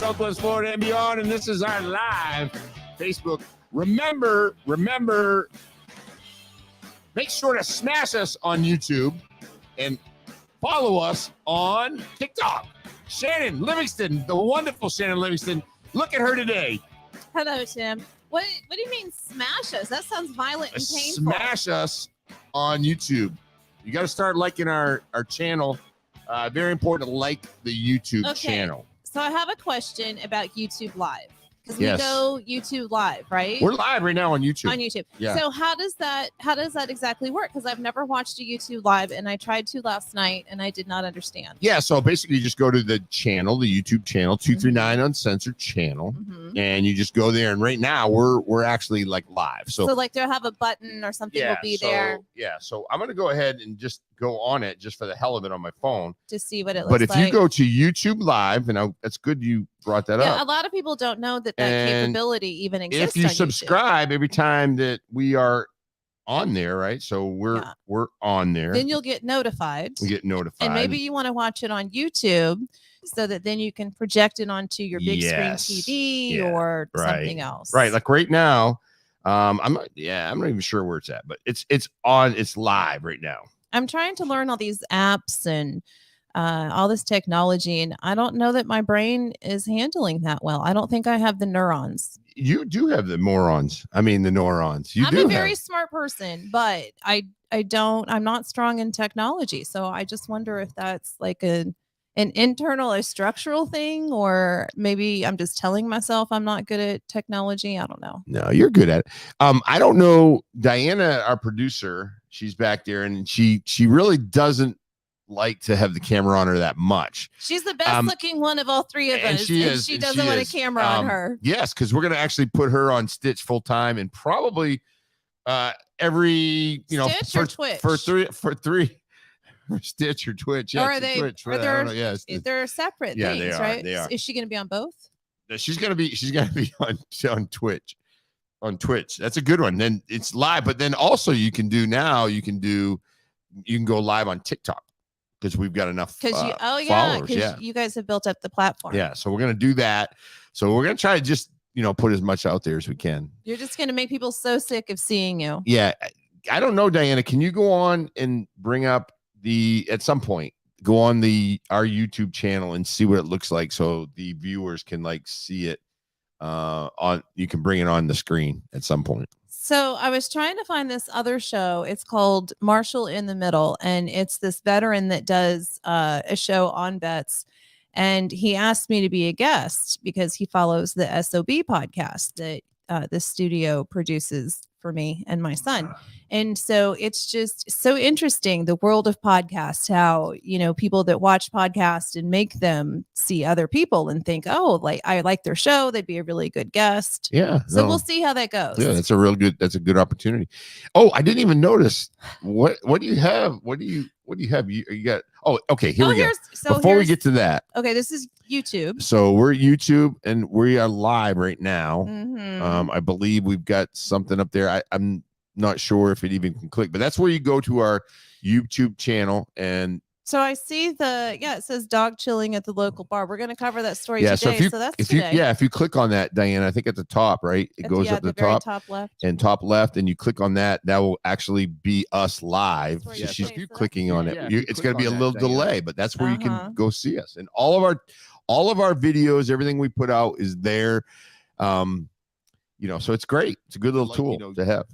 Southwest Florida and beyond, and this is our live Facebook. Remember, make sure to smash us on YouTube and follow us on TikTok. Shannon Livingston, the wonderful Shannon Livingston. Look at her today. Hello, Tim. What do you mean smash us? That sounds violent and painful. Smash us on YouTube. You got to start liking our channel. Very important to like the YouTube channel. So I have a question about YouTube Live. Because Yes. we go YouTube Live, right? We're live right now on YouTube. On YouTube. Yeah. So how does that exactly work? Because I've never watched a YouTube Live, and I tried to last night, and I did not understand. Yeah, so basically you just go to the channel, the YouTube channel, 239 Uncensored channel, and you just go there. And right now we're actually like live. So like they'll have a button or something will be there Yeah, so I'm going to go ahead and just go on it just for the hell of it on my phone. to see what it looks But if like. you go to YouTube Live, and that's good you brought that Yeah, up. a lot of people don't know that And capability even exists. If you on YouTube. subscribe every time that we are on there, right? So we're on there. Then you'll get notified. We get notified. And maybe you want to watch it on YouTube so that then you can project it onto your big screen TV or something else. Right. Like right now, I'm not even sure where it's at, but it's live right now. I'm trying to learn all these apps and all this technology, and I don't know that my brain is handling that well. I don't think I have the neurons. You do have the neurons. I'm a very smart person, but I'm not strong in technology. So I just wonder if that's like an internal or structural thing, or maybe I'm just telling myself I'm not good at technology. I don't know. No, you're good at it. I don't know. Diana, our producer, she's back there, and she really doesn't like to have the camera on her that much. She's the best looking one of all three of us. She doesn't want a camera on her. Yes, because we're going to actually put her on Stitch full time, and probably every Stitch or Twitch? for three Stitch or Twitch. Yeah, or are they? Twitch, They're separate things, they are, right? They are. Is she going to be on both? She's gonna be on Twitch. On Twitch. That's a good one. Then it's live, but then also you can go live on TikTok because we've got enough followers. Yeah, you guys have built up the platform. Yeah, so we're gonna do that. So we're gonna try to just put as much out there as we can. You're just gonna make people so sick of seeing you. Yeah, I don't know, Diana. Can you go on and bring up at some point? Go on our YouTube channel and see what it looks like, so the viewers can see it. You can bring it on the screen at some point. So I was trying to find this other show. It's called Marshall in the Middle, and it's this veteran that does a show on bets. And he asked me to be a guest because he follows the SOB podcast that the studio produces for me and my son. And so it's just so interesting, the world of podcasts, how, people that watch podcasts and make them see other people and think, oh, I like their show. They'd be a really good guest. Yeah. So we'll see how that goes. Yeah, that's a good opportunity. Oh, I didn't even notice. What do you have? What do you have? You got, okay, here we go. Before we get to that. Okay, this is YouTube. So we're YouTube and we are live right now. Mm-hmm. I believe we've got something up there. I'm not sure if it even can click, but that's where you go to our YouTube channel. And so I see it says dog chilling at the local bar. We're going to cover that story today. So if you click on that, Diana, I think at the top, right? It goes up the top, top left, and you click on that. That will actually be us live. So if you're clicking on it, it's going to be a little delay, but that's where you can go see us. And all of our videos, everything we put out is there. So it's great. It's a good little tool to have.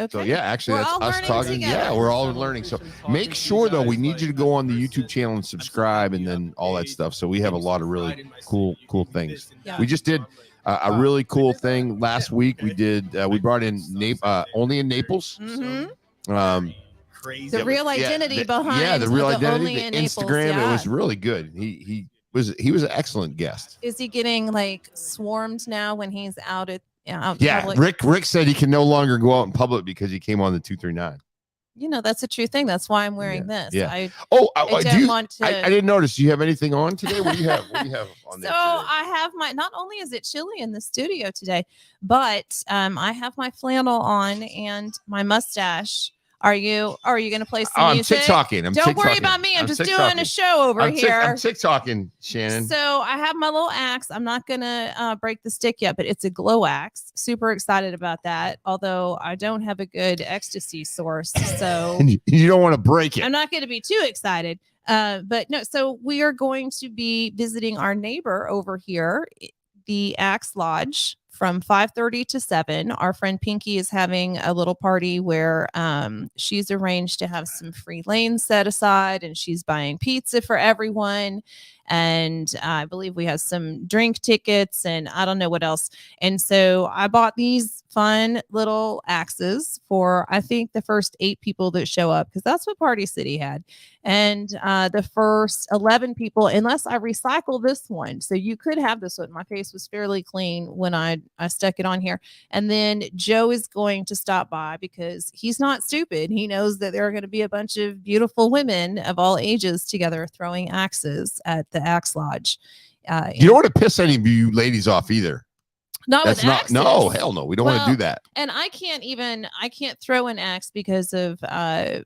So actually that's us talking. Yeah, we're all learning. So make sure though, we need you to go on the YouTube channel and subscribe, and then all that stuff. So we have a lot of really cool things. Yeah. We just did a really cool thing last week. We brought in Only in Naples. Mm-hmm. The real identity behind the real identity, the Instagram. It was really good. He was an excellent guest. Is he getting swarmed now when he's out in public? Rick said he can no longer go out in public because he came on the 239. That's a true thing. That's why I'm wearing this. Yeah. I didn't notice. Do you have anything on today? What do you have? On there? So today? I have not only is it chilly in the studio today, but I have my flannel on and my mustache. Are you going to play some I'm music? TikToking. Don't worry about me. I'm just doing a show over here. I'm TikToking, Shannon. So I have my little axe. I'm not going to break the stick yet, but it's a glow axe. Super excited about that. Although I don't have a good ecstasy source. So you don't want to break it. I'm not going to be too excited. But no, so we are going to be visiting our neighbor over here, the Axe Lodge, from 5:30 to 7. Our friend Pinky is having a little party where she's arranged to have some free lanes set aside, and she's buying pizza for everyone. And I believe we have some drink tickets and I don't know what else. And so I bought these fun little axes for, I think, the first 8 people that show up, because that's what Party City had. And the first 11 people, unless I recycle this one. So you could have this one. My face was fairly clean when I stuck it on here. And then Joe is going to stop by because he's not stupid. He knows that there are going to be a bunch of beautiful women of all ages together throwing axes at the Axe Lodge. You don't want to piss any of you ladies off either. Not with axes. No, hell no. We don't want to do that. And I can't throw an axe because of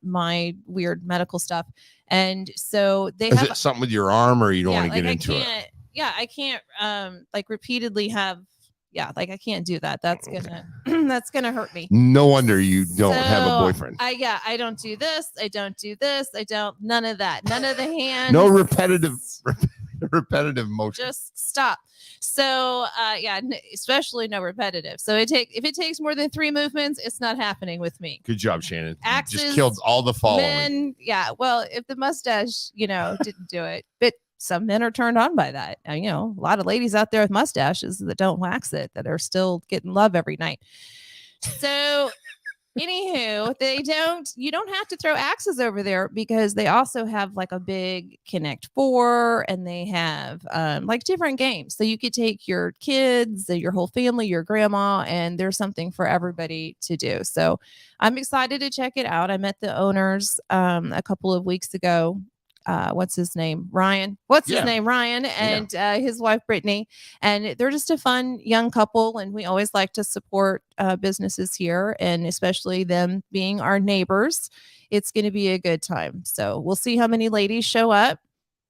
my weird medical stuff. And so they have it something with your arm, or you don't want to get into it? Yeah, I can't like repeatedly have. Yeah, like I can't do that. That's gonna hurt me. No wonder you don't have a boyfriend. I don't do this. I don't do this. I don't. None of that. None of the hands. No repetitive motion. Just stop. So especially no repetitive. So if it takes more than 3 movements, it's not happening with me. Good job, Shannon. Axes, just killed all the following. Men, yeah. Well, if the mustache, didn't do it, but some men are turned on by that. A lot of ladies out there with mustaches that don't wax it, that are still getting love every night. So anywho, you don't have to throw axes over there, because they also have like a big Connect 4, and they have like different games. So you could take your kids, your whole family, your grandma, and there's something for everybody to do. So I'm excited to check it out. I met the owners a couple of weeks ago. What's his name? Ryan. Ryan and his wife, Brittany. And they're just a fun young couple. And we always like to support businesses here, and especially them being our neighbors. It's going to be a good time. So we'll see how many ladies show up.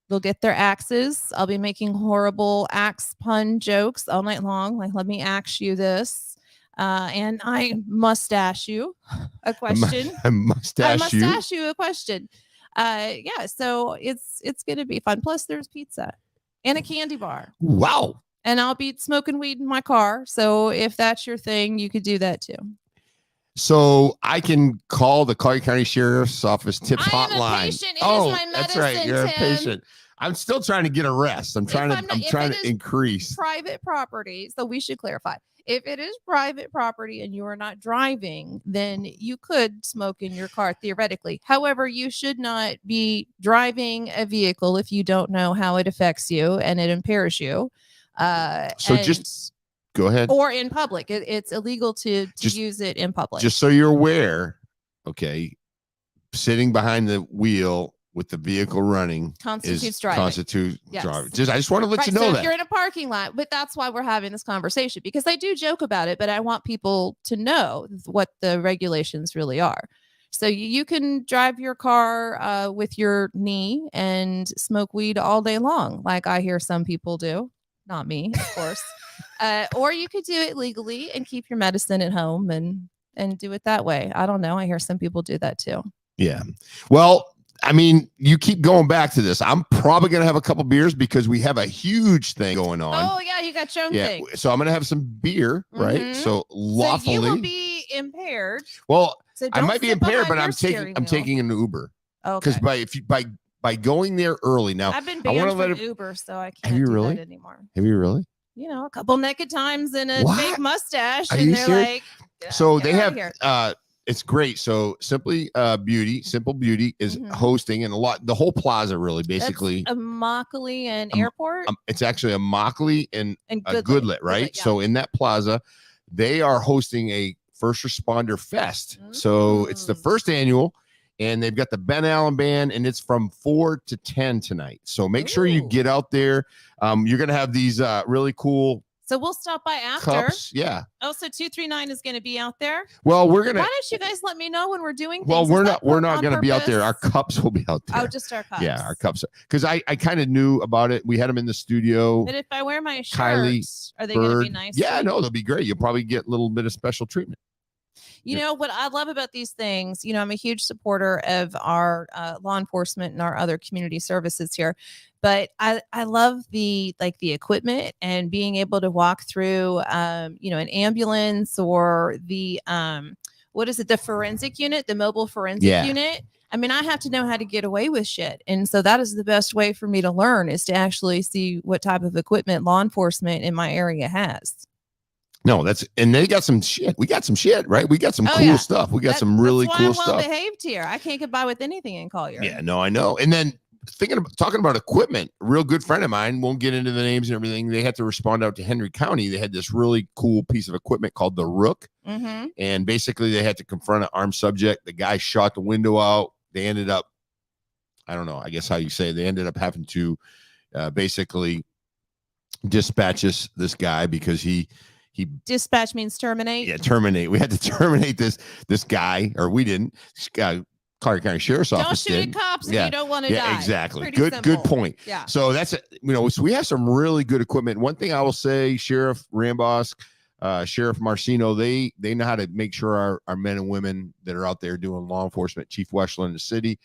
They'll get their axes. I'll be making horrible axe pun jokes all night long. Like, let me axe you this. And I mustache you a question. I mustache you a question. So it's gonna be fun. Plus there's pizza and a candy bar. Wow. And I'll be smoking weed in my car. So if that's your thing, you could do that too. So I can call the Collier County Sheriff's Office tips hotline. Patient. It is my medicine, that's right. You're a patient. I'm still trying to get a rest. I'm trying to increase private property. So we should clarify. If it is private property and you are not driving, then you could smoke in your car theoretically. However, you should not be driving a vehicle if you don't know how it affects you and it impairs you. Just go ahead. Or in public. It's illegal to use it in public. Just so you're aware, okay, sitting behind the wheel with the vehicle running constitutes driving. Driving. I just want to let you know that. If you're in a parking lot, but that's why we're having this conversation, because I do joke about it, but I want people to know what the regulations really are. So you can drive your car with your knee and smoke weed all day long, like I hear some people do. Not me, of course. Or you could do it legally and keep your medicine at home and do it that way. I don't know. I hear some people do that too. Yeah. Well, I mean, you keep going back to this. I'm probably going to have a couple beers because we have a huge thing going on. Oh, yeah. You got your own thing. So I'm going to have some beer, right? So lawfully. So you will be impaired. Well, I might be impaired, but I'm taking an Uber. Okay. Because by going there early now, I've been banned from Uber, so I can't do that anymore. Have you really? A couple naked times and a fake mustache. Are and you they're serious? like, so they have it's great. So Simple Beauty is hosting, and the whole plaza really basically. That's Immokalee and Airport. It's actually Immokalee and Goodlet, right? Yeah. So in that plaza, they are hosting a first responder fest. So it's the first annual, and they've got the Ben Allen Band, and it's from 4 to 10 tonight. So make sure you get out there. You're gonna have these really cool So we'll stop by after. Cups, yeah. Oh, so 239 is going to be out there. Well, we're gonna. Why don't you guys let me know when we're doing things? Well, we're not going to be out there. Our cups will be out there. Oh, just our cups. Yeah, our cups. Because I kind of knew about it. We had them in the studio. But if I wear my shirt, Kylie, are they going to be nice? Yeah, no, they'll be great. You'll probably get a little bit of special treatment. You know what I love about these things, you know, I'm a huge supporter of our law enforcement and our other community services here, but I love the equipment and being able to walk through you know, an ambulance or the what is it, the forensic unit, the mobile forensic unit. I mean, I have to know how to get away with shit. And so that is the best way for me to learn, is to actually see what type of equipment law enforcement in my area has. No, and they got some shit. We got some shit, right? We got some cool stuff. We got some really cool stuff. I'm well behaved here. I can't get by with anything in Collier. Yeah, no, I know. And then talking about equipment, a real good friend of mine, won't get into the names and everything. They had to respond out to Henry County. They had this really cool piece of equipment called the Rook. And basically they had to confront an armed subject. The guy shot the window out. They ended up, I don't know, I guess how you say it, they ended up having to basically dispatch this guy because he dispatch means terminate. Yeah, terminate. We had to terminate this guy, or we didn't. Collier County Sheriff's Office did. Don't shoot at cops if you don't want to die. Yeah, exactly. Pretty good point. Yeah. So that's so we have some really good equipment. One thing I will say, Sheriff Rambosk, Sheriff Marcino, they know how to make sure our men and women that are out there doing law enforcement, Chief Westland, the city,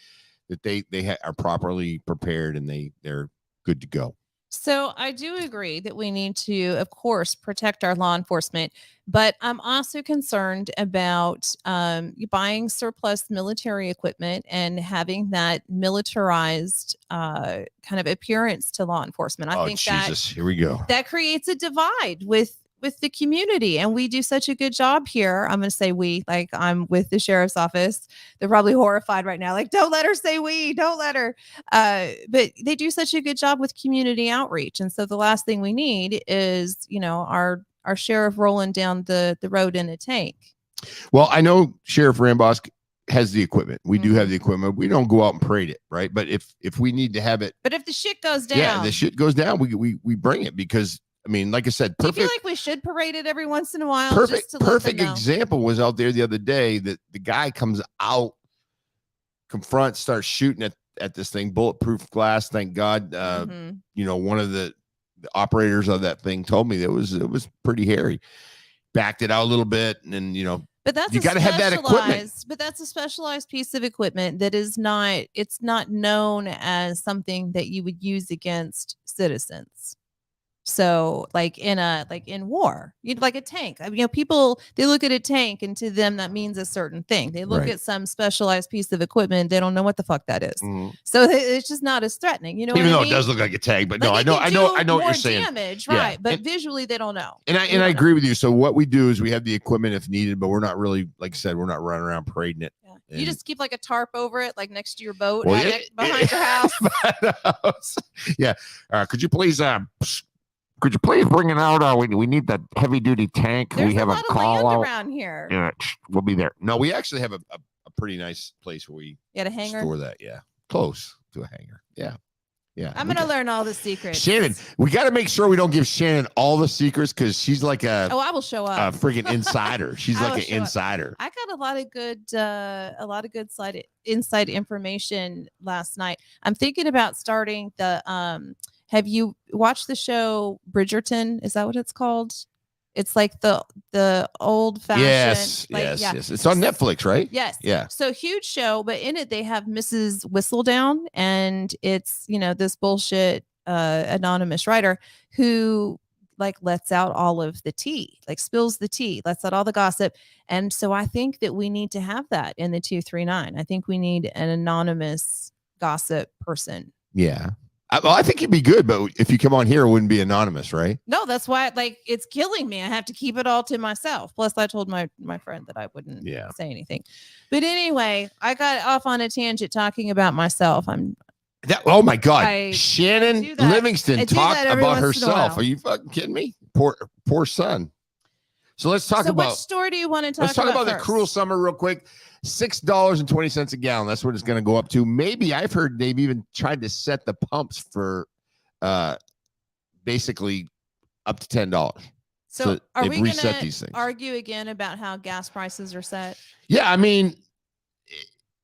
that they are properly prepared and they're good to go. So I do agree that we need to, of course, protect our law enforcement, but I'm also concerned about buying surplus military equipment and having that militarized kind of appearance to law enforcement. I think Jesus, here we go. That creates a divide with the community, and we do such a good job here. I'm going to say we, like I'm with the sheriff's office. They're probably horrified right now. Like, don't let her say we, don't let her. But they do such a good job with community outreach. And so the last thing we need is, you know, our sheriff rolling down the road in a tank. Well, I know Sheriff Rambosk has the equipment. We do have the equipment. We don't go out and parade it, right? But if we need to have it. But if the shit goes down. The shit goes down, we bring it because, I mean, like I said, perfect. Do you feel like we should parade it every once in a while? Perfect example was out there the other day that the guy comes out, confronts, starts shooting at this thing, bulletproof glass. Thank God. You know, one of the operators of that thing told me that it was pretty hairy. Backed it out a little bit, and then, you know, but that's you got to have that equipment. But that's a specialized piece of equipment that is not. It's not known as something that you would use against citizens. So like in war, you'd like a tank. I mean, you know, people, they look at a tank and to them that means a certain thing. They look at some specialized piece of equipment. They don't know what the fuck that is. So it's just not as threatening, you know. Even what though I mean? It does look like a tank, but no, I know what you're saying. Damage, right? But visually they don't know. And I agree with you. So what we do is we have the equipment if needed, but we're not really, like I said, we're not running around parading it. Yeah. You just keep like a tarp over it, like next to your boat, behind your house. Yeah. Could you please bring it out? We need that heavy duty tank. There's we have a lot a call of land out around here. Yeah, we'll be there. No, we actually have a pretty nice place where we a hangar? Store that. Yeah, close to a hangar. Yeah. I'm gonna learn all the secrets. Shannon, we got to make sure we don't give Shannon all the secrets because she's like I will show up. A freaking insider. She's like an insider. I got a lot of good inside information last night. I'm thinking about starting the have you watched the show Bridgerton? Is that what it's called? It's like the old fashioned. Yes. It's on Netflix, right? Yes. Yeah. So huge show, but in it they have Mrs. Whistledown, and it's, you know, this bullshit anonymous writer who like lets out all of the tea, like spills the tea, lets out all the gossip. And so I think that we need to have that in the 239. I think we need an anonymous gossip person. Yeah. Well, I think you'd be good, but if you come on here, it wouldn't be anonymous, right? No, that's why, like, it's killing me. I have to keep it all to myself. Plus, I told my friend that I wouldn't say anything. But anyway, I got off on a tangent talking about myself. Oh my God, Shannon Livingston talked about herself. Are you fucking kidding me? Poor son. So let's talk about. What story do you want to talk about? Let's talk about the cruel summer real quick. $6.20 a gallon. That's what it's going to go up to. Maybe I've heard they've even tried to set the pumps for basically up to $10. So are we going to argue again about how gas prices are set? Yeah, I mean,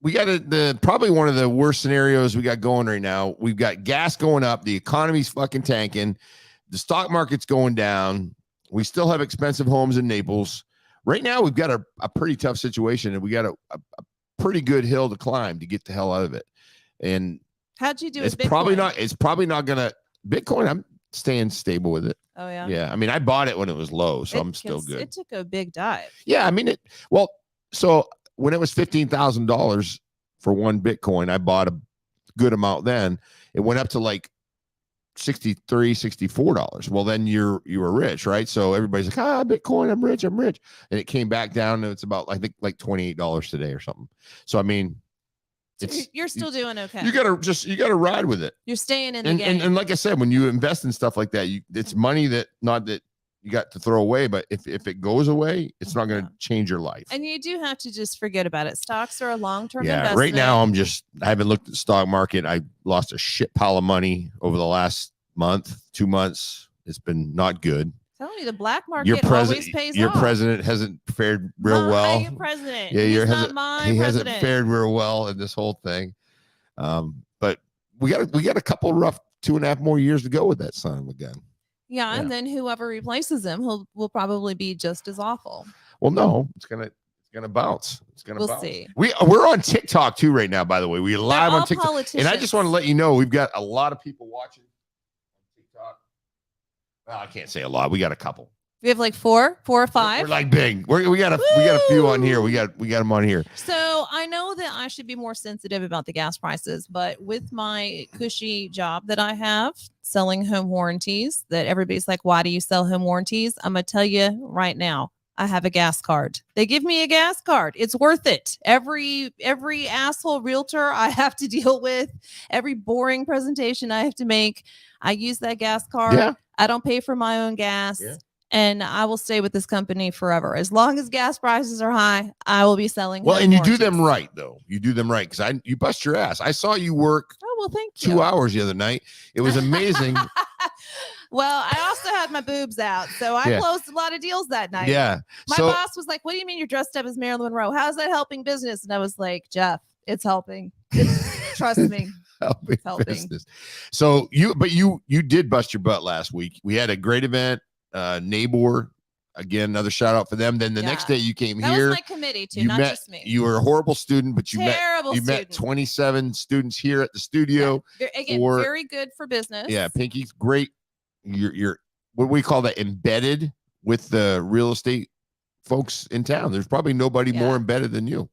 we got probably one of the worst scenarios we got going right now. We've got gas going up. The economy's fucking tanking. The stock market's going down. We still have expensive homes in Naples. Right now, we've got a pretty tough situation, and we got a pretty good hill to climb to get the hell out of it. And how'd you do? It's probably not gonna Bitcoin. I'm staying stable with it. Oh yeah. Yeah. I mean, I bought it when it was low, so I'm still good. It took a big dive. Yeah. I mean so when it was $15,000 for one Bitcoin, I bought a good amount then. It went up to like $63, $64. Well, then you were rich, right? So everybody's like, Bitcoin, I'm rich. And it came back down, and it's about, I think, like $28 today or something. So I mean, you're still doing okay. You gotta ride with it. You're staying in the game. And like I said, when you invest in stuff like that, it's money that not that you got to throw away, but if it goes away, it's not going to change your life. And you do have to just forget about it. Stocks are a long-term investment. Right now I haven't looked at the stock market. I lost a shit pile of money over the last month, 2 months. It's been not good. Telling you, the black market always pays your off. President hasn't fared real well. Your president. Yeah, he hasn't fared real well in this whole thing. But we got a couple rough 2.5 more years to go with that son of a gun. Yeah, and then whoever replaces him will probably be just as awful. Well, no, it's gonna bounce. We'll see. We're on TikTok too right now, by the way. We're live on TikTok. Politicians. And I just want to let you know we've got a lot of people watching on TikTok. Well, I can't say a lot. We got a couple. We have like four or five. We're like big. We got a few on here. We got them on here. So I know that I should be more sensitive about the gas prices, but with my cushy job that I have selling home warranties, that everybody's like, why do you sell home warranties? I'm gonna tell you right now, I have a gas card. They give me a gas card. It's worth it. Every asshole realtor I have to deal with, every boring presentation I have to make, I use that gas card. Yeah. I don't pay for my own gas. Yeah. And I will stay with this company forever. As long as gas prices are high, I will be selling. Well, and you do them right, though. You do them right, because you bust your ass. I saw you work. Oh, well, thank you. 2 hours the other night. It was amazing. Well, I also had my boobs out, so I closed a lot of deals that night. Yeah. My boss was like, "What do you mean you're dressed up as Marilyn Monroe? How's that helping business?" And I was like, "Jeff, it's helping. Trust me." Helping business. So you did bust your butt last week. We had a great event. Neighbor, again, another shout out for them. Then the next day you came here. That was my committee too, not just me. You were a horrible student, but you met 27 students here at the studio. Yeah. Again, very good for business. Yeah, Pinky's great. You're what do we call that, embedded with the real estate folks in town. There's probably nobody more embedded than you.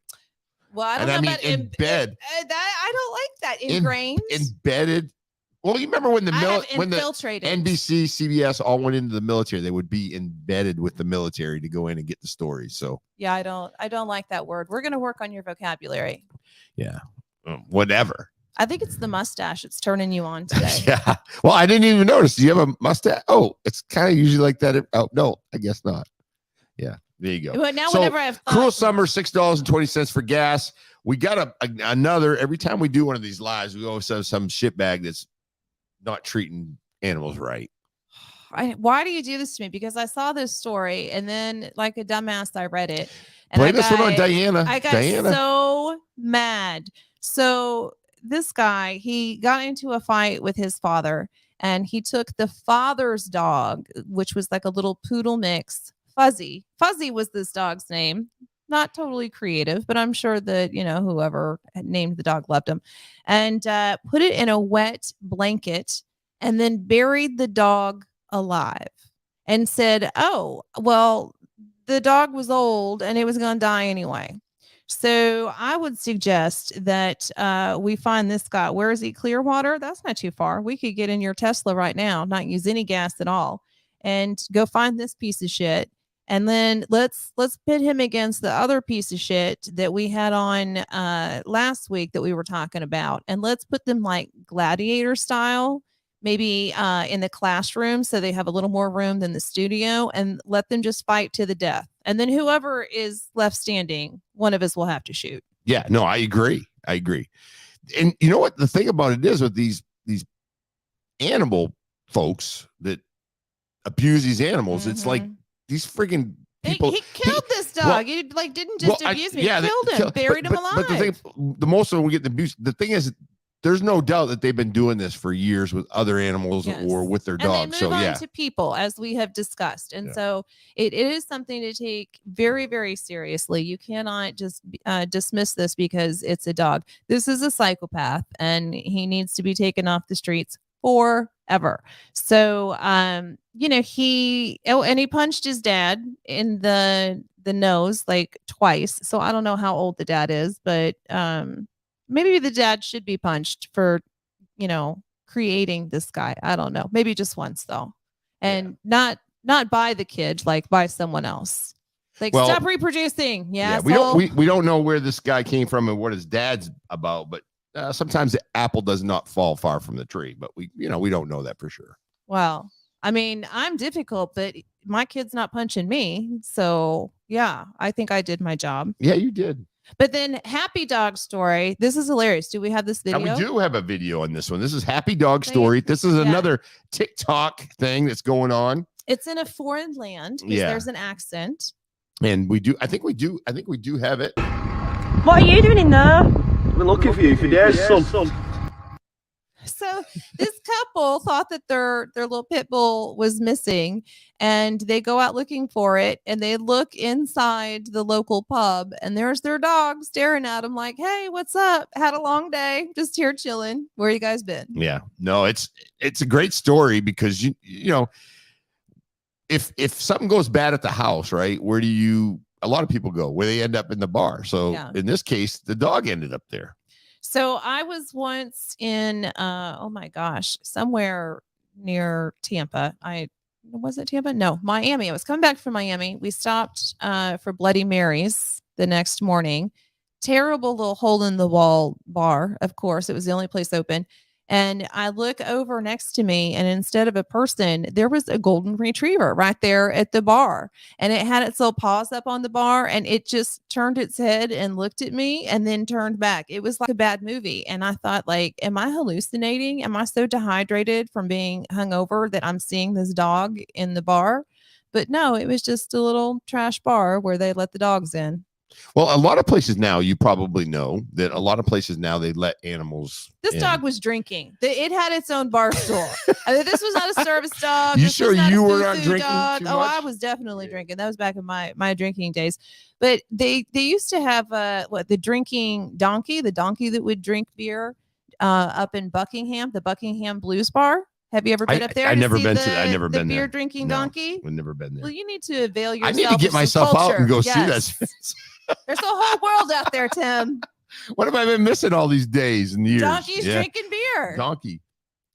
Well, I don't know about embed. I don't like that. Ingrained. Embedded. Well, you remember when the infiltrated. NBC, CBS all went into the military, they would be embedded with the military to go in and get the stories. So yeah, I don't like that word. We're going to work on your vocabulary. Yeah, whatever. I think it's the mustache. It's turning you on today. Yeah. Well, I didn't even notice. Do you have a mustache? Oh, it's kind of usually like that. Oh no, I guess not. Yeah, there you go. But now, whenever I have Cruel Summer, $6.20 for gas. We got another. Every time we do one of these lives, we always have some shitbag that's not treating animals right. Why do you do this to me? Because I saw this story, and then, like a dumbass, I read it. And Play this one on Diana. I got so mad. So this guy, he got into a fight with his father, and he took the father's dog, which was like a little poodle mix, Fuzzy. Fuzzy was this dog's name. Not totally creative, but I'm sure that, whoever had named the dog loved him, and put it in a wet blanket and then buried the dog alive and said, "Oh, well, the dog was old and it was going to die anyway." So I would suggest that we find this guy. Where is he? Clearwater? That's not too far. We could get in your Tesla right now, not use any gas at all, and go find this piece of shit. And then let's pit him against the other piece of shit that we had on last week that we were talking about. And let's put them like gladiator style, maybe in the classroom, so they have a little more room than the studio, and let them just fight to the death. And then whoever is left standing, one of us will have to shoot. Yeah, no, I agree. And you know what? The thing about it is with these animal folks that abuse these animals, it's like these friggin' people. He killed this dog. He didn't just abuse me. He killed him, buried him alive. But the thing, the most of them get the abuse. The thing is, there's no doubt that they've been doing this for years with other animals or with their dogs. And they move on to people, as we have discussed. And so it is something to take very, very seriously. You cannot just dismiss this because it's a dog. This is a psychopath, and he needs to be taken off the streets forever. So, he punched his dad in the nose like twice. So I don't know how old the dad is, but maybe the dad should be punched for, creating this guy. I don't know. Maybe just once though. And not by the kid, like by someone else. Like, stop reproducing. Yeah. We don't know where this guy came from and what his dad's about, but sometimes the apple does not fall far from the tree, but we don't know that for sure. Well, I mean, I'm difficult, but my kid's not punching me. So yeah, I think I did my job. Yeah, you did. But then Happy Dog Story. This is hilarious. Do we have this video? We do have a video on this one. This is Happy Dog Story. This is another TikTok thing that's going on. It's in a foreign land because there's an accent. And I think we do have it. What are you doing in there? I've been looking for you for days, son. So this couple thought that their little pit bull was missing, and they go out looking for it, and they look inside the local pub, and there's their dog staring at them like, "Hey, what's up? Had a long day, just here chilling. Where you guys been?" Yeah, no, it's a great story because you know if something goes bad at the house, right? Where do a lot of people go? Where they end up in the bar. So in this case, the dog ended up there. So I was once in, oh my gosh, somewhere near Tampa. Was it Tampa? No, Miami. I was coming back from Miami. We stopped for Bloody Mary's the next morning. Terrible little hole in the wall bar. Of course, it was the only place open. And I look over next to me, and instead of a person, there was a golden retriever right there at the bar. And it had its little paws up on the bar, and it just turned its head and looked at me and then turned back. It was like a bad movie. And I thought, like, am I hallucinating? Am I so dehydrated from being hungover that I'm seeing this dog in the bar? But no, it was just a little trash bar where they let the dogs in. Well, a lot of places now, you probably know that a lot of places now they let animals. This dog was drinking. It had its own bar stool. This was not a service dog. You sure you were not drinking too much? Oh, I was definitely drinking. That was back in my drinking days. But they used to have the drinking donkey, the donkey that would drink beer up in Buckingham, the Buckingham Blues Bar. Have you ever been up there? I've never been to that. I've never been there. Beer drinking donkey? I've never been there. Well, you need to avail yourself. I need to get myself out and go see that. There's a whole world out there, Tim. What have I been missing all these days and years? Donkeys drinking beer. Donkey.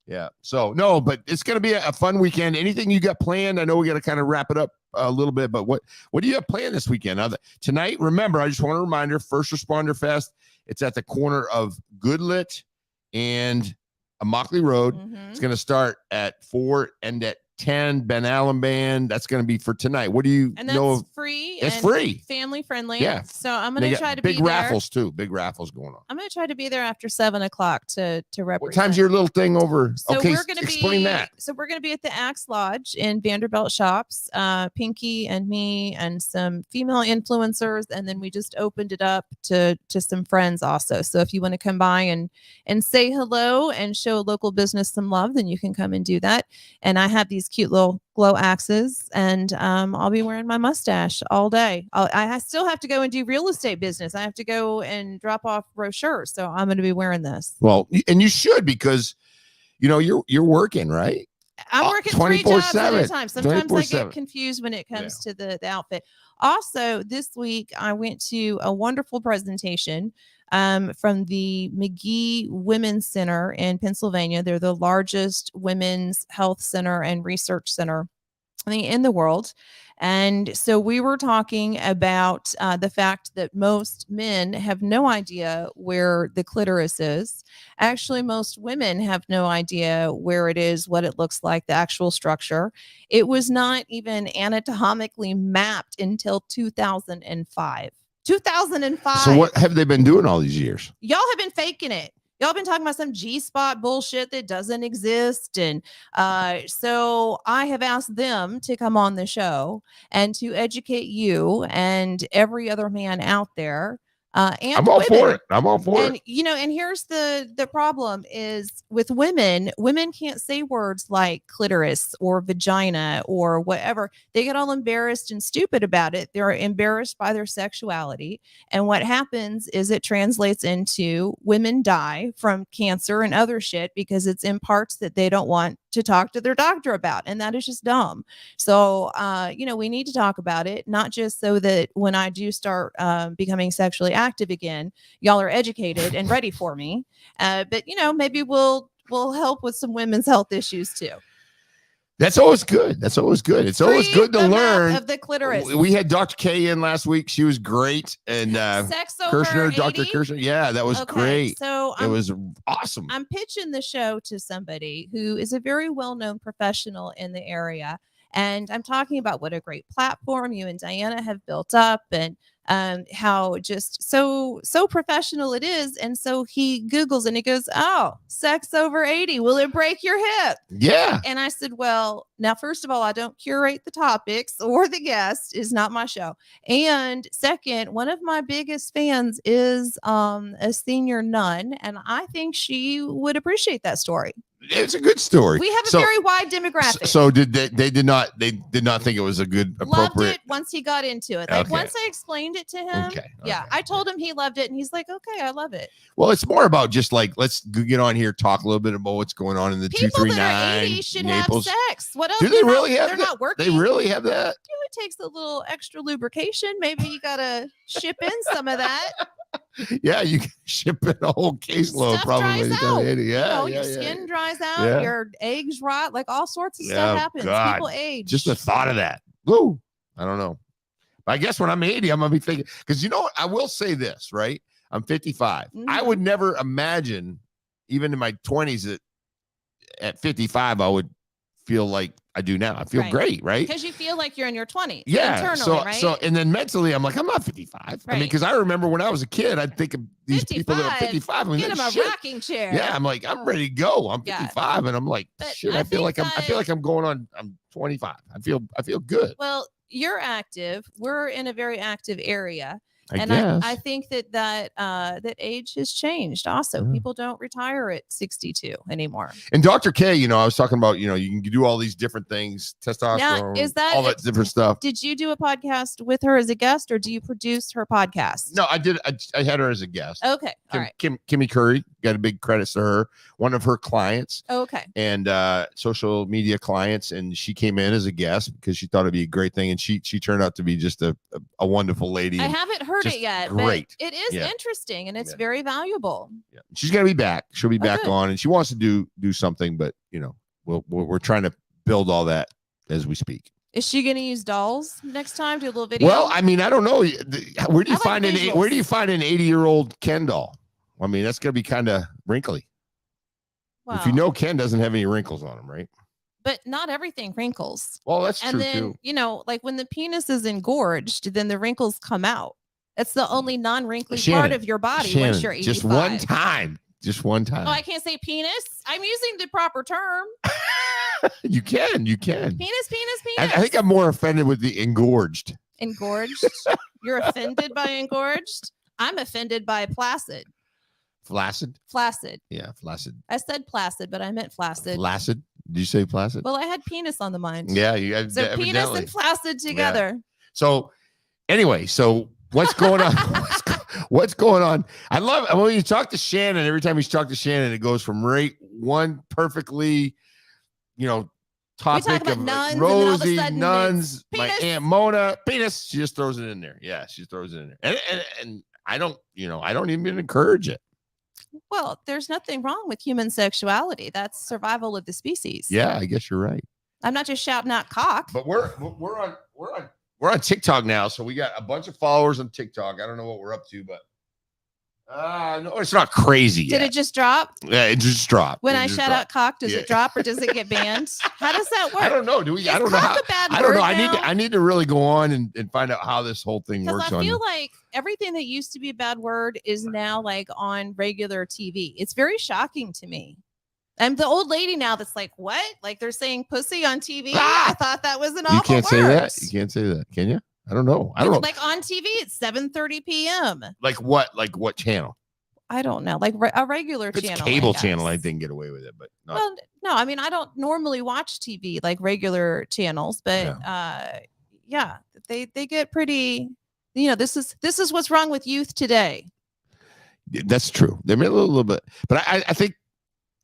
Yeah. So no, but it's going to be a fun weekend. Anything you got planned? I know we got to kind of wrap it up a little bit, but what do you have planned this weekend? Tonight, remember, I just want a reminder, First Responder Fest. It's at the corner of Goodlet and Immokalee Road. It's going to start at 4 and at 10. Ben Allen Band. That's going to be for tonight. What do you know? It's free. It's free. Family friendly. Yeah. So I'm going to try to be big raffles too. Big raffles going on. I'm going to try to be there after 7 o'clock to represent. What time's your little thing over? So okay, we're gonna explain that. So we're going to be at the Axe Lodge in Vanderbilt Shops. Pinky and me and some female influencers, and then we just opened it up to some friends also. So if you want to come by and say hello and show a local business some love, then you can come and do that. And I have these cute little glow axes, and I'll be wearing my mustache all day. I still have to go and do real estate business. I have to go and drop off brochures, so I'm going to be wearing this. Well, and you should, because you're working, right? I'm working 3 jobs at a time. Sometimes I get confused when it comes to the outfit. Also, this week I went to a wonderful presentation from the McGee Women's Center in Pennsylvania. They're the largest women's health center and research center in the world. And so we were talking about the fact that most men have no idea where the clitoris is. Actually, most women have no idea where it is, what it looks like, the actual structure. It was not even anatomically mapped until 2005. 2005. So what have they been doing all these years? Y'all have been faking it. Y'all been talking about some G-spot bullshit that doesn't exist. And so I have asked them to come on the show and to educate you and every other man out there. And I'm all for it. I'm all for it. You know, and here's the problem is with women can't say words like clitoris or vagina or whatever. They get all embarrassed and stupid about it. They're embarrassed by their sexuality. And what happens is it translates into women die from cancer and other shit because it's in parts that they don't want to talk to their doctor about. And that is just dumb. So, you know, we need to talk about it, not just so that when I do start becoming sexually active again, y'all are educated and ready for me. But, you know, maybe we'll help with some women's health issues too. That's always good. That's always good. It's always good to learn. Of the clitoris. We had Dr. K in last week. She was great. And Sex over Kirshner, 80? Dr. Kirshner. Yeah, that was great. So it was awesome. I'm pitching the show to somebody who is a very well-known professional in the area. And I'm talking about what a great platform you and Diana have built up and how just so professional it is. And so he Googles and he goes, oh, sex over 80. Will it break your hip? Yeah. And I said, well, now, first of all, I don't curate the topics or the guest is not my show. And second, one of my biggest fans is a senior nun. And I think she would appreciate that story. It's a good story. We have a very wide demographic. So did they did not think it was a good appropriate. Loved it once he got into it. Like once I explained it to him. Yeah. I told him he loved it and he's like, okay, I love it. Well, it's more about just like, let's get on here, talk a little bit about what's going on in the People 239 that are 80 should Naples. have sex. What else? Do they really have They're that? not working. They really have that? It takes a little extra lubrication. Maybe you gotta ship in some of that. Yeah, you can ship in a whole caseload. Stuff probably. dries out. Yeah, your skin dries out. Your eggs rot. Like all sorts of stuff happens. God. People age. Just the thought of that. Woo! I don't know. I guess when I'm 80, I'm gonna be thinking, because you know what? I will say this, right? I'm 55. Mm-hmm. I would never imagine, even in my 20s, that at 55 I would feel like I do now. I feel great, right? Because you feel like you're in your 20s. Yeah. Internally, right? So, and then mentally, I'm like, I'm not 55. Right. I mean, because I remember when I was a kid, I'd think of these 55, people that are 55. I mean, get them a rocking chair. Yeah, I'm like, I'm ready to go. I'm 55, and I'm like, shit. I feel like I'm going on. I'm 25. I feel good. Well, you're active. We're in a very active area. I think that age has changed. Also, people don't retire at 62 anymore. And Dr. K, you know, I was talking about, you know, you can do all these different things, testosterone, all that different stuff. Did you do a podcast with her as a guest, or do you produce her podcast? No, I did. I had her as a guest. Okay, all right. Kimmy Curry, got a big credits to her. One of her clients. Okay. And social media clients, and she came in as a guest because she thought it'd be a great thing, and she turned out to be just a wonderful lady. I haven't heard it yet, great. But it is interesting and it's very valuable. Yeah. She's gonna be back. She'll be back on, and she wants to do something, but you know, we're trying to build all that as we speak. Is she gonna use dolls next time? Do a little video? Well, I mean, I don't know. Where do you find an 80-year-old Ken doll? I mean, that's gonna be kind of wrinkly. Wow. If you know, Ken doesn't have any wrinkles on him, right? But not everything wrinkles. Well, that's true then, too. You know, like when the penis is engorged, then the wrinkles come out. It's the only non-wrinkly part of your body once you're 85. Just one time. Just one time. Oh, I can't say penis. I'm using the proper term. You can. Penis. I think I'm more offended with the engorged. Engorged? You're offended by engorged? I'm offended by placid. Flaccid? Flaccid. Yeah, flaccid. I said placid, but I meant flaccid. Flaccid? Did you say flaccid? Well, I had penis on the mind. Yeah, you had so penis and flaccid together. Yeah. So anyway, what's going on? What's going on? I love when you talk to Shannon. Every time you talk to Shannon, it goes from one perfectly, you know, topic of nuns, Rosie, nuns, my Aunt Mona, penis. She just throws it in there. Yeah, she throws it in there, and I don't even encourage it. Well, there's nothing wrong with human sexuality. That's survival of the species. Yeah, I guess you're right. I'm not just shouting out cock. But we're on TikTok now, so we got a bunch of followers on TikTok. I don't know what we're up to, but No, it's not crazy yet. Did it just drop? Yeah, it just dropped. When I shout out cock, does it drop or does it get banned? How does that work? I don't know. I don't know how. I don't know. I need to really go on and find out how this whole thing works. I feel like everything that used to be a bad word is now like on regular TV. It's very shocking to me. I'm the old lady now that's like, what? Like they're saying pussy on TV? I thought that was an awful word. You can't say that. You can't say that. Can you? I don't know. I don't know. Like on TV, it's 7:30 p.m. Like what? Like what channel? I don't know. Like a regular channel. It's cable channel. I didn't get away with it, but not. Well, no. I mean, I don't normally watch TV like regular channels, but yeah, they get pretty. You know, this is what's wrong with youth today. That's true. They're a little bit, but I think,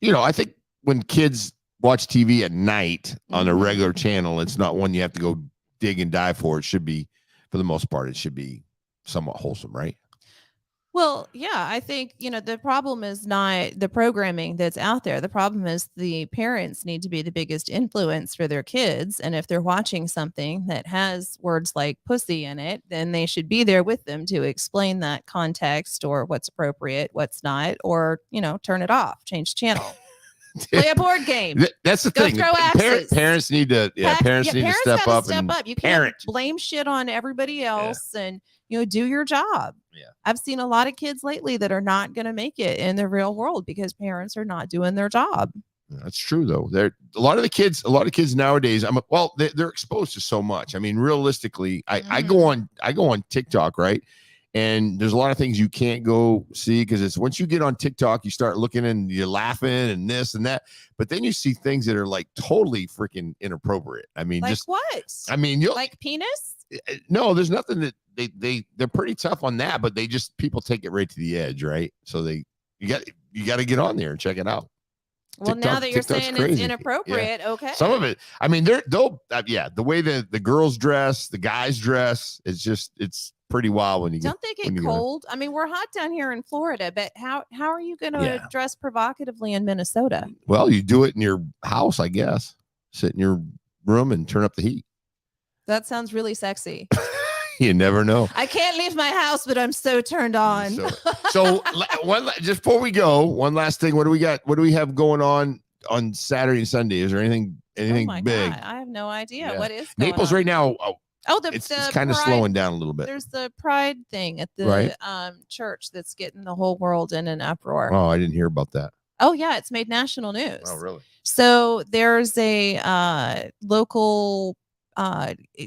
you know, I think when kids watch TV at night on a regular channel, it's not one you have to go dig and dive for. It should be, for the most part, it should be somewhat wholesome, right? Well, yeah, I think, you know, the problem is not the programming that's out there. The problem is the parents need to be the biggest influence for their kids. And if they're watching something that has words like pussy in it, then they should be there with them to explain that context or what's appropriate, what's not, or, you know, turn it off, change channel. Play a board game. That's the thing. Parents need to, parents need to step up. You can't blame shit on everybody else and, you know, do your job. Yeah. I've seen a lot of kids lately that are not going to make it in the real world because parents are not doing their job. That's true, though. A lot of kids nowadays. They're exposed to so much. I mean, realistically, I go on TikTok, right? And there's a lot of things you can't go see because it's once you get on TikTok, you start looking and you're laughing and this and that. But then you see things that are like totally freaking inappropriate. I mean, like just what? I mean, you like penis? No, there's nothing that they're pretty tough on that, but people take it right to the edge, right? So you got to get on there and check it out. Well, now that you're saying it's inappropriate, okay. Some of it, I mean, they'll the way the girls dress, the guys dress, it's pretty wild when you don't they get cold? I mean, we're hot down here in Florida, but how are you going to dress provocatively in Minnesota? Well, you do it in your house, I guess. Sit in your room and turn up the heat. That sounds really sexy. You never know. I can't leave my house, but I'm so turned on. So just before we go, one last thing. What do we got? What do we have going on Saturday and Sunday? Is there anything big? God, I have no idea. Yeah. What is Naples on? Right now? It's kind of slowing down a little bit. There's the Pride thing at the church that's getting the whole world in an uproar. Oh, I didn't hear about that. Oh yeah, it's made national news. Oh really? So there's a local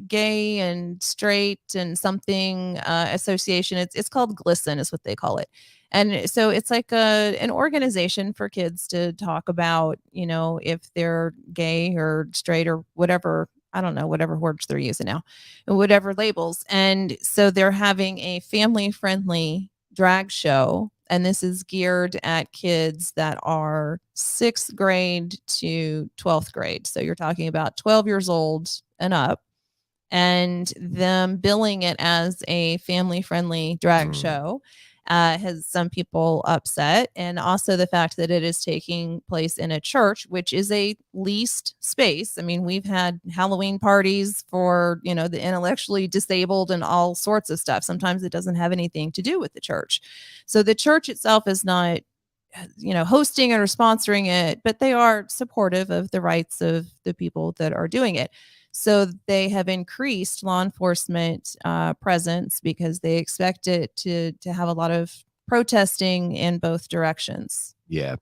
gay and straight and something association. It's called GLSEN is what they call it. And so it's like an organization for kids to talk about, you know, if they're gay or straight or whatever, I don't know, whatever words they're using now, whatever labels. And so they're having a family friendly drag show. And this is geared at kids that are 6th grade to 12th grade. So you're talking about 12 years old and up, and them billing it as a family-friendly drag show has some people upset. And also the fact that it is taking place in a church, which is a leased space. I mean, we've had Halloween parties for, you know, the intellectually disabled and all sorts of stuff. Sometimes it doesn't have anything to do with the church. So the church itself is not, you know, hosting or sponsoring it, but they are supportive of the rights of the people that are doing it. So they have increased law enforcement presence because they expect it to have a lot of protesting in both directions. Yeah.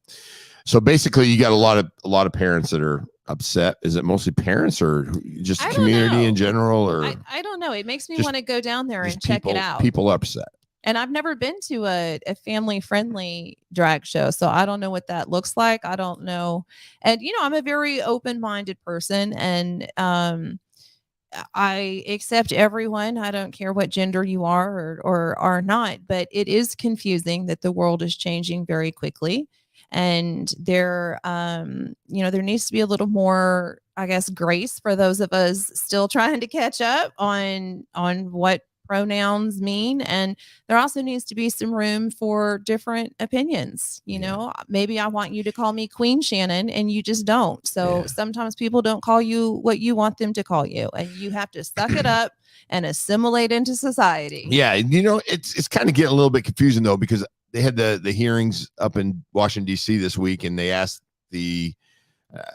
So basically, you got a lot of parents that are upset. Is it mostly parents or just the community in general? Or I don't know. It makes me want to go down there and check it out. People upset. And I've never been to a family-friendly drag show, so I don't know what that looks like. I don't know. And, you know, I'm a very open-minded person, and I accept everyone. I don't care what gender you are or are not, but it is confusing that the world is changing very quickly. And there, you know, there needs to be a little more, I guess, grace for those of us still trying to catch up on what pronouns mean. And there also needs to be some room for different opinions. You know, maybe I want you to call me Queen Shannon and you just don't. So sometimes people don't call you what you want them to call you, and you have to suck it up and assimilate into society. Yeah. You know, it's kind of getting a little bit confusing though, because they had the hearings up in Washington D.C. this week, and they asked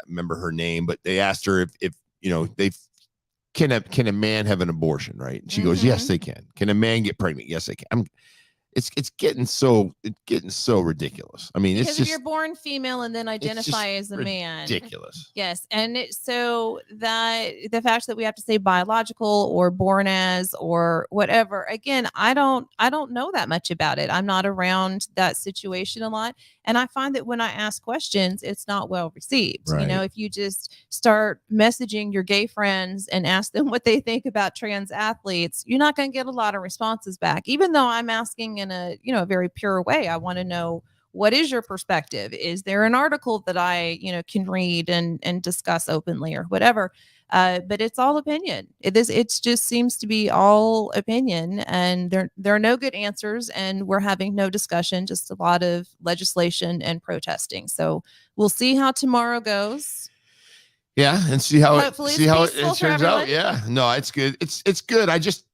remember her name, but they asked her if they can a man have an abortion, right? And she goes, yes, they can. Can a man get pregnant? Yes, they can. It's getting so ridiculous. I mean, because it's just, if you're born female and then identify as a man, ridiculous. Yes, and so that the fact that we have to say biological or born as or whatever. Again, I don't know that much about it. I'm not around that situation a lot, and I find that when I ask questions, it's not well received. Right. If you just start messaging your gay friends and ask them what they think about trans athletes, you're not going to get a lot of responses back. Even though I'm asking in a very pure way, I want to know, what is your perspective? Is there an article that I can read and discuss openly or whatever? But it's all opinion. It just seems to be all opinion, and there are no good answers, and we're having no discussion, just a lot of legislation and protesting. So we'll see how tomorrow goes. Yeah, and see how it turns out. Yeah, no, it's good. It's good. I just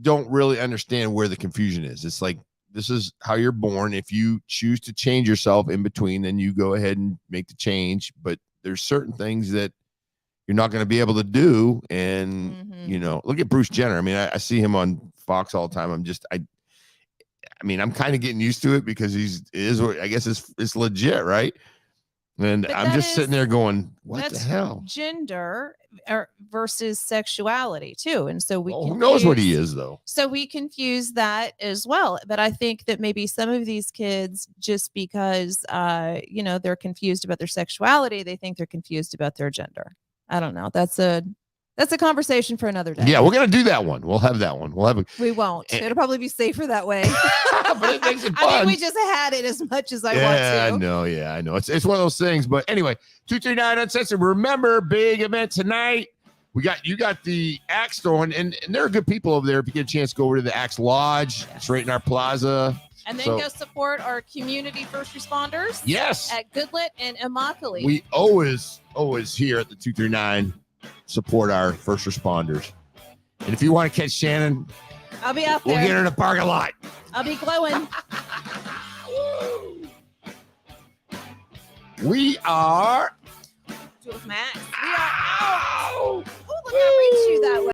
don't really understand where the confusion is. It's like, this is how you're born. If you choose to change yourself in between, then you go ahead and make the change. But there's certain things that you're not going to be able to do. And, look at Bruce Jenner. I mean, I see him on Fox all the time. I'm kind of getting used to it because I guess it's legit, right? And I'm just sitting there going, what the hell? Gender versus sexuality too. And so who knows what he is, though? So we confuse that as well. But I think that maybe some of these kids, just because they're confused about their sexuality, they think they're confused about their gender. I don't know. That's a conversation for another day. Yeah, we're gonna do that one. We'll have that one. We won't. It'll probably be safer that way. But it makes it fun. I think we just had it as much as I want to. Yeah, I know. It's one of those things. But anyway, 239 Uncensored. Remember, big event tonight. You got the Axe throwing, and there are good people over there. If you get a chance, go over to the Axe Lodge. Yes. It's right in our plaza. And then go support our community first responders. Yes. At Goodlet and Immokalee. We always here at the 239 support our first responders. And if you want to catch Shannon, I'll be out there. We'll get her in the parking lot. I'll be glowing. We are Max. We are out. Oh, look, I reached you that way.